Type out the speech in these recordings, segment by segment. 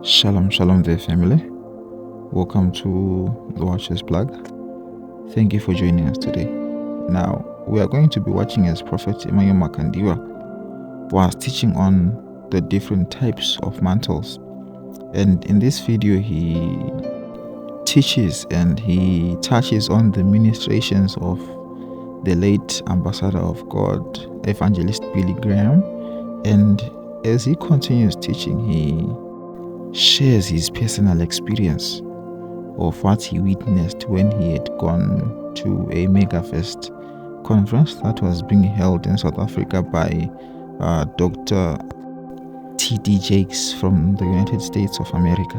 Shalom, shalom there, family. Welcome to TheWatchers blog. Thank you for joining us today. Now, we are going to be watching as Prophet Emmanuel Makandiwa was teaching on the different types of mantles. And in this video, he teaches and he touches on the ministrations of the late ambassador of God, Evangelist Billy Graham. And as he continues teaching, he shares his personal experience of what he witnessed when he had gone to a megafest conference that was being held in South Africa by Dr. T.D. Jakes from the United States of America.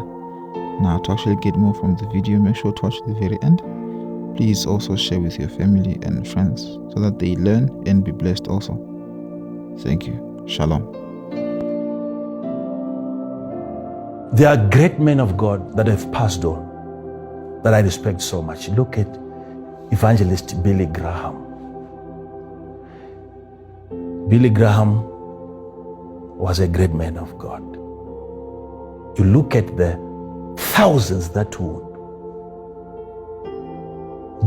Now, to actually get more from the video, make sure to watch the very end. Please also share with your family and friends so that they learn and be blessed also. Thank you. Shalom. There are great men of God that have passed on that I respect so much. Look at Evangelist Billy Graham. Billy Graham was a great man of God. You look at the thousands that would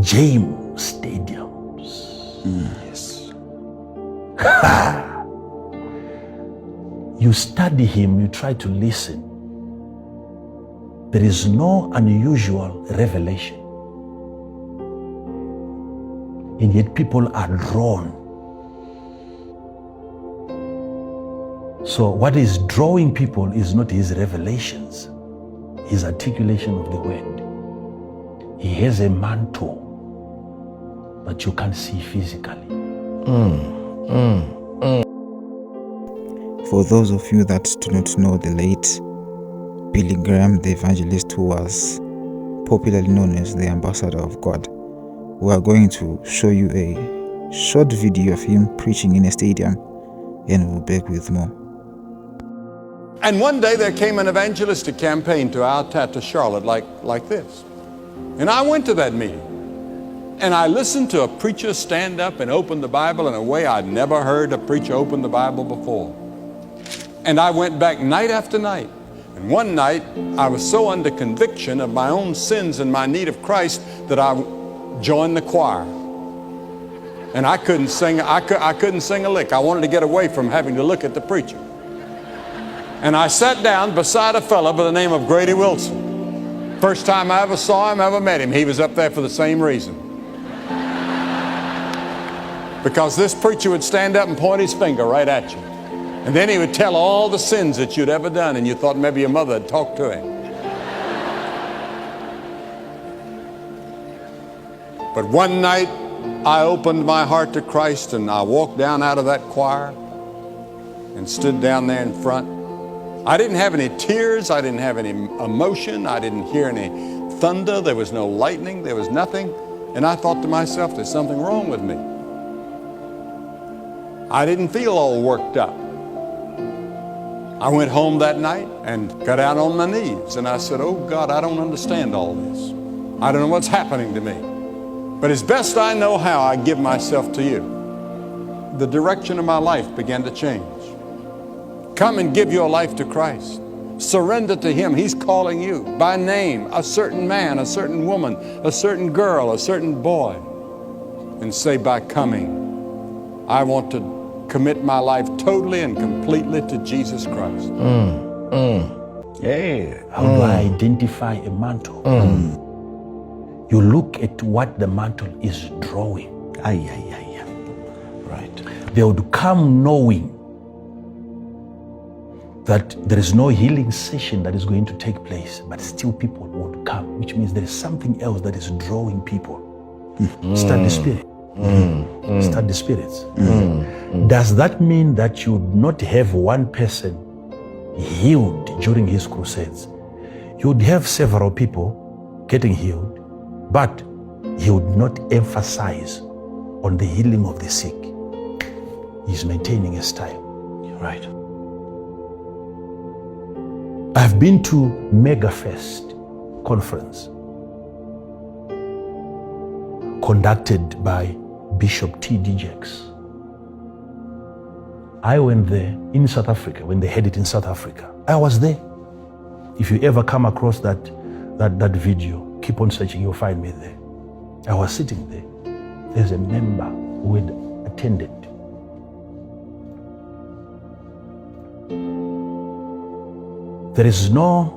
James stadiums. Yes. You study him, you try to listen. There is no unusual revelation. And yet people are drawn. So what is drawing people is not his revelations, his articulation of the word. He has a mantle that you can't see physically. For those of you that do not know the late Billy Graham, the evangelist who was popularly known as the ambassador of God, we are going to show you a short video of him preaching in a stadium, and we'll back with more. And one day there came an evangelistic campaign to Charlotte like this. And I went to that meeting. And I listened to a preacher stand up and open the Bible in a way I'd never heard a preacher open the Bible before. And I went back night after night. And one night, I was so under conviction of my own sins and my need of Christ that I joined the choir. And I couldn't sing a lick. I wanted to get away from having to look at the preacher. And I sat down beside a fellow by the name of Grady Wilson. First time I ever saw him, ever met him, he was up there for the same reason. Because this preacher would stand up and point his finger right at you. And then he would tell all the sins that you'd ever done, and you thought maybe your mother had talked to him. But one night, I opened my heart to Christ, and I walked down out of that choir and stood down there in front. I didn't have any tears. I didn't have any emotion. I didn't hear any thunder. There was no lightning. There was nothing. And I thought to myself, there's something wrong with me. I didn't feel all worked up. I went home that night and got out on my knees and I said, oh God, I don't understand all this. I don't know what's happening to me. But as best I know how, I give myself to you. The direction of my life began to change. Come and give your life to Christ. Surrender to Him. He's calling you by name, a certain man, a certain woman, a certain girl, a certain boy. And say, by coming, I want to commit my life totally and completely to Jesus Christ. Yeah. How do I identify a mantle? You look at what the mantle is drawing. Right. They would come knowing that there is no healing session that is going to take place, but still people would come, which means there is something else that is drawing people. Start the spirit. Start the spirits. Does that mean that you would not have one person healed during his crusades? You would have several people getting healed, but he would not emphasize on the healing of the sick. He's maintaining a style. You're right. I've been to Megafest conference conducted by Bishop T.D. Jakes. I went there in South Africa when they had it in South Africa. I was there. If you ever come across that video, keep on searching, you'll find me there. I was sitting there. There's a member who had attended. There is no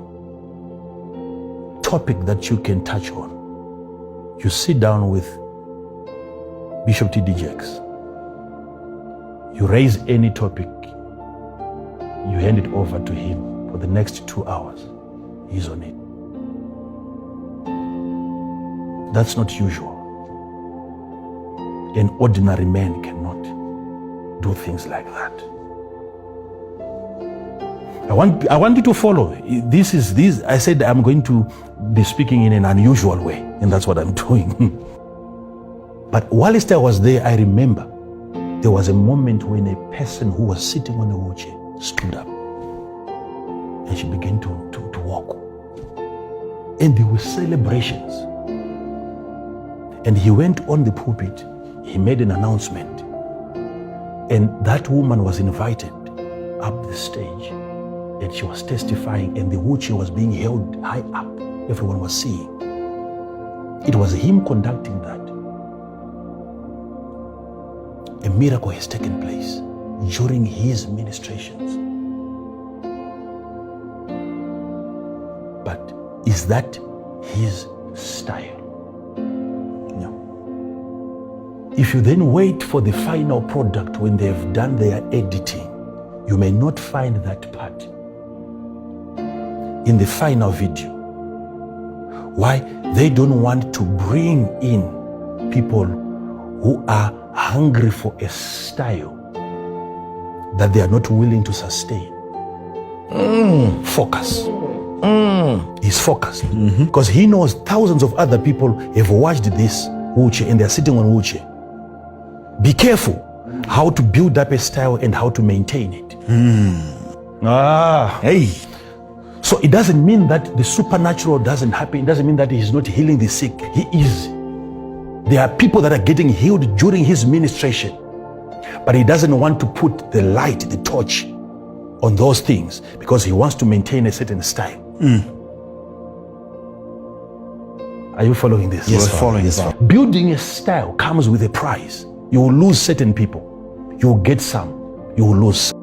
topic that you can touch on. You sit down with Bishop T.D. Jakes. You raise any topic, you hand it over to him for the next 2 hours. He's on it. That's not usual. An ordinary man cannot do things like that. I want you to follow. This. I said I'm going to be speaking in an unusual way, and that's what I'm doing. But whilst I was there, I remember there was a moment when a person who was sitting on a wheelchair stood up, and she began to walk. And there were celebrations. And he went on the pulpit, he made an announcement, and that woman was invited up the stage, and she was testifying, and the wheelchair was being held high up. Everyone was seeing. It was him conducting that. A miracle has taken place during his ministrations. But is that his style? No. If you then wait for the final product when they've done their editing, you may not find that part in the final video. Why? They don't want to bring in people who are hungry for a style that they are not willing to sustain. Focus. He's focused because he knows thousands of other people have watched this wheelchair and they're sitting on wheelchair. Be careful how to build up a style and how to maintain it. Hey. So it doesn't mean that the supernatural doesn't happen. It doesn't mean that he's not healing the sick. He is. There are people that are getting healed during his ministration, but he doesn't want to put the light, the torch on those things because he wants to maintain a certain style. Are you following this? Yes, following this. Building a style comes with a price. You will lose certain people. You will get some. You will lose some.